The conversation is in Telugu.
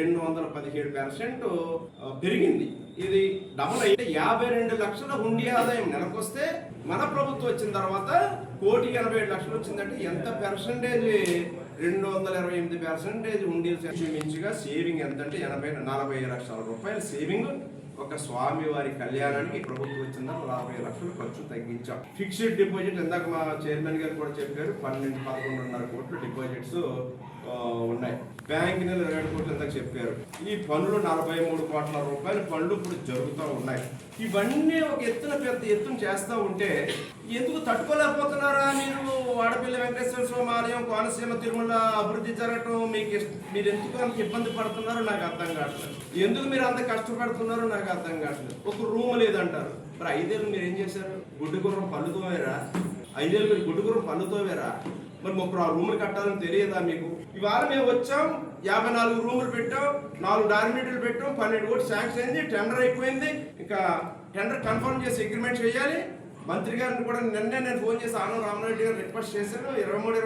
217% పెరిగింది. ఇది డబుల్ అయితే 52 లక్షల హుండీ ఆదాయం నెలకొస్తే మన ప్రభుత్వం వచ్చిన తర్వాత 1,80,00,000 వచ్చిందంటే ఎంత పర్సెంటేజ్? 228% హుండీలు మించిగా సేవింగ్ ఎంత అంటే 40 లక్షల రూపాయల సేవింగ్. ఒక స్వామి వారి కళ్యాణానికి ప్రభుత్వం వచ్చిందా 40 లక్షలు ఖర్చు తగ్గించాం. ఫిక్స్డ్ డిపాజిట్ ఇందాక మా చైర్మన్ గారు కూడా చెప్పారు, 11.5 కోట్లు డిపాజిట్స్ ఉన్నాయి. బ్యాంక్ నెల 27 కోట్లు ఇందాక చెప్పారు. ఈ పనులు 43 కోట్ల రూపాయల పనులు ఇప్పుడు జరుగుతూ ఉన్నాయి. ఇవన్నీ ఒక పెద్ద ఎత్తున చేస్తూ ఉంటే ఎందుకు తట్టుకోలేకపోతున్నారా మీరు? వాడపల్లి వెంకటేశ్వర స్వామి ఆలయం, కోనసీమ తిరుమల అభివృద్ధి జరగటం మీరు ఎందుకు అంత ఇబ్బంది పడుతున్నారో నాకు అర్థం కావట్లేదు. ఎందుకు మీరు అంత కష్టపడుతున్నారో నాకు అర్థం కావట్లేదు. ఒక రూమ్ లేదంటారు. మరి 5 ఏళ్ళు మీరు ఏం చేశారు? గుడ్డుగుర్రం పళ్ళుతోవేరా? 5 ఏళ్ళు మీరు గుడ్డుగుర్రం పళ్ళుతోవేరా? మరి 36 రూములు కట్టాలని తెలియదా మీకు? ఇవాళ మేము వచ్చాం, 54 రూములు పెట్టాం, 4 డార్మిటరీలు పెట్టాం, 12 కోట్లు శాంక్షన్ అయింది, టెండర్ అయిపోయింది. ఇంకా టెండర్ కన్ఫర్మ్ చేసి అగ్రిమెంట్ చేయాలి. మంత్రి గారిని కూడా నిన్నే నేను ఫోన్ చేసి ఆనం రామరెడ్డి గారు రిక్వెస్ట్ చేశాను. 23